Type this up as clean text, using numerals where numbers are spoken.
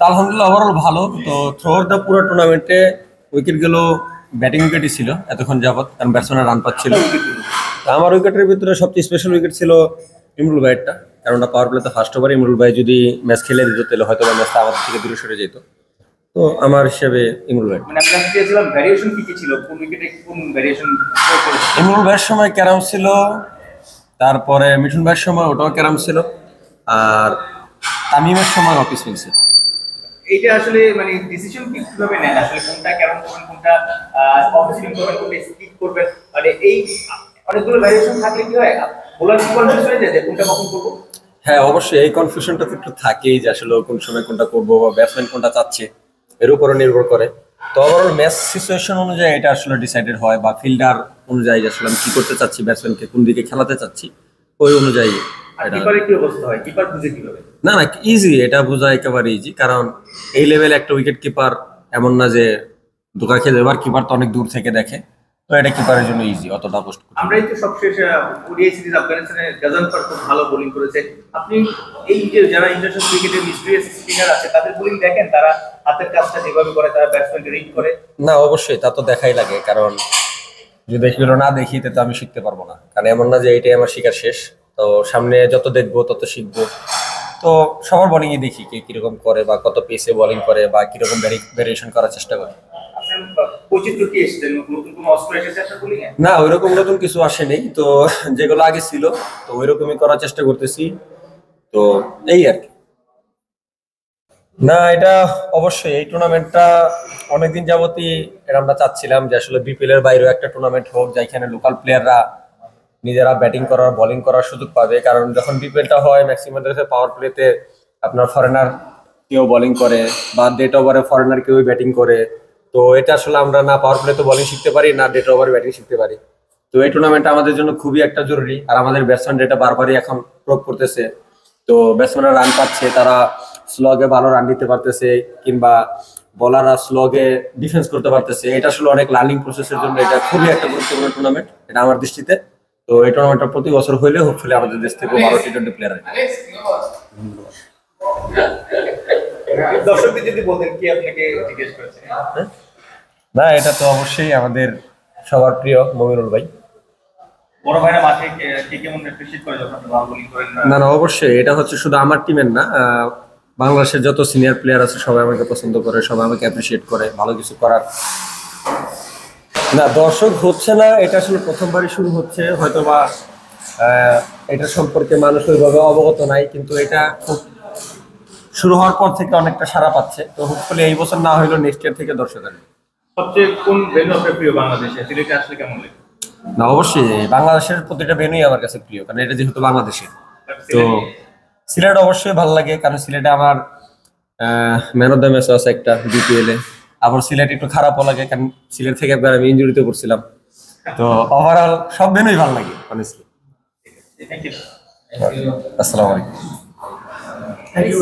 আলহামদুলিল্লাহ ওভারঅল ভালো। তো থ্রু আউট দ্য পুরো টুর্নামেন্টে উইকেট গুলো ব্যাটিং উইকেটই ছিল এতক্ষণ যাবত, কারণ ব্যাটসম্যানরা রান পাচ্ছিল। তো আমার উইকেটের ভিতরে সবচেয়ে স্পেশাল উইকেট ছিল ইমরুল ভাইয়েরটা, কারণ ওটা পাওয়ার প্লেতে ফার্স্ট ওভারে ইমরুল ভাই যদি ম্যাচ খেলে দিত তাহলে হয়তো ম্যাচটা আমাদের থেকে দূরে সরে যেত। তো আমার হিসেবে ইমরুল ভাই। মানে আমি জানতে চেয়েছিলাম ভ্যারিয়েশন কি কি ছিল, কোন উইকেটে কোন ভ্যারিয়েশন করেছে? ইমরুল ভাইয়ের সময় ক্যারাম ছিল, তারপরে মিঠুন ভাইয়ের সময় ওটাও ক্যারাম ছিল, আর তামিমের সময় অফিস মিলছে। এইটা আসলে মানে ডিসিশন কিভাবে নেন আসলে, কোনটা কেমন করবেন, কোনটা অফিসিং করবেন, কোনটা স্কিপ করবেন, মানে এই অনেকগুলো ভ্যারিয়েশন থাকলে কি হয় বোলার কি কনফিউজ হয়ে যায় যে কোনটা কখন করবো? হ্যাঁ, অবশ্যই এই কনফিউশনটা তো একটু থাকেই যে আসলে কোন সময় কোনটা করবো বা ব্যাটসম্যান কোনটা চাচ্ছে, এর উপরে নির্ভর করে। তো ওভারঅল ম্যাচ সিচুয়েশন অনুযায়ী এটা আসলে ডিসাইডেড হয়, বা ফিল্ডার অনুযায়ী যে আসলে আমি কি করতে চাচ্ছি, ব্যাটসম্যানকে কোন দিকে খেলাতে চাচ্ছি, ওই অনুযায়ী আর এটা। কিপারের কি অবস্থা হয়, কিপার বুঝে কিভাবে? না না, ইজি, এটা বোঝা একেবারে ইজি, কারণ এই লেভেলে একটা উইকেট কিপার এমন না যে ধোকা খেয়ে যাবে, কিপার তো অনেক দূর থেকে দেখে। তো এটা কিপারের জন্য ইজি, অতটা কষ্ট কঠিন না। আমরাই তো সবশেষ ওডিআই সিরিজ আফগানিস্তানের গাজানফার খুব ভালো বোলিং করেছে। আপনি এই যে যারা ইন্টারন্যাশনাল ক্রিকেটের মিস্ট্রিয়াস স্পিনার আছে তাদের বোলিং দেখেন, তারা হাতের কাজটা যেভাবে করে, তারা ব্যাটসম্যানকে রিড করে। না, অবশ্যই তা তো দেখাই লাগে, কারণ যদি এগুলো না দেখি তো আমি শিখতে পারবো না, কারণ এমন না যে এটাই আমার শেখার শেষ। তো সামনে যত দেখবো তত শিখবো। তো সবার বোলিংই দেখি কে কিরকম করে, বা কত পেসে বোলিং করে, বা কিরকম ভেরিয়েশন করার চেষ্টা করে। আপনার বৈচিত্র্য কি এসেছে, নতুন কোনো অস্ত্র এসেছে আপনার বোলিং এ? না, ওইরকম নতুন কিছু আসেনি তো, যেগুলো আগে ছিল তো ওইরকমই করার চেষ্টা করতেছি। তো এই আর কি। না, এটা অবশ্যই এই টুর্নামেন্টটা অনেকদিন যাবতই এটা আমরা চাচ্ছিলাম যে আসলে বিপিএল এর বাইরেও একটা টুর্নামেন্ট হোক, যেখানে লোকাল প্লেয়াররা নিজেরা ব্যাটিং করার বোলিং করার সুযোগ পাবে। কারণ যখন বিপিএলটা হয় ম্যাক্সিমাম পাওয়ার প্লেতে আপনার ফরেনার কেউ বোলিং করে, বা ডেট ওভারে ফরেনার কেউ ব্যাটিং করে। তো এটা আসলে আমরা না পাওয়ার প্লেতে বোলিং শিখতে পারি, না ডেট ওভারে ব্যাটিং শিখতে পারি। তো এই টুর্নামেন্টটা আমাদের জন্য খুবই একটা জরুরি, আর আমাদের ব্যাটসম্যান এটা বারবারই এখন প্রুভ করতেছে। তো ব্যাটসম্যানরা রান পাচ্ছে, তারা স্লগে ভালো রান দিতে পারতেছে, কিংবা বোলাররা স্লগে ডিফেন্স করতে পারতেছে। এটা আসলে অনেক লার্নিং প্রসেসের জন্য এটা খুবই একটা গুরুত্বপূর্ণ টুর্নামেন্ট, এটা আমার দৃষ্টিতে। তো এই টুর্নামেন্টটা প্রতি বছর হইলে হোপফুলি আমাদের দেশ থেকে 12 টি-20 প্লেয়ার আসবে। দর্শকদের যদি বলতেন কি আপনাকে জিজ্ঞেস করেছে? হ্যাঁ? না, এটা তো অবশ্যই আমাদের সবার প্রিয় মমিনুল ভাই। বড় ভাইরা মাঠে কে কেমন অ্যাপ্রিশিয়েট করে যখন আপনি ভালো বোলিং করেন? না না, অবশ্যই এটা হচ্ছে শুধু আমার টিমের না, বাংলাদেশের যত সিনিয়র প্লেয়ার আছে সবাই আমাকে পছন্দ করে, সবাই আমাকে অ্যাপ্রিশিয়েট করে ভালো কিছু করার। না, দর্শক হচ্ছে না, এটা আসলে প্রথমবারই শুরু হচ্ছে, হয়তোবা এটা সম্পর্কে মানুষ ওইভাবে অবগত নাই, কিন্তু এটা খুব শুরু হওয়ার পর থেকে অনেকটা সাড়া পাচ্ছে। তো হোপফুলি এই বছর না হইলেও নেক্সট ইয়ার থেকে দর্শক আসবে। সবচেয়ে কোন ভেন্যু আপনার প্রিয় বাংলাদেশে? সিলেটে আসলে কেমন লাগে? না, অবশ্যই বাংলাদেশের প্রতিটা ভেন্যুই আমার কাছে প্রিয়, কারণ এটা যেহেতু বাংলাদেশে। তো সিলেট অবশ্যই ভালো লাগে, কারণ সিলেটে আমার ম্যান অফ দ্য ম্যাচ আছে একটা বিপিএল এ। আবার সিলেট একটু খারাপও লাগে, কারণ সিলেট থেকে একবার আমি ইনজুরিতে পড়ছিলাম। তো ওভারঅল সব ভেন্যুই ভালো লাগে অনেস্টলি। Thank you. আসসালামু আলাইকুম। Thank you.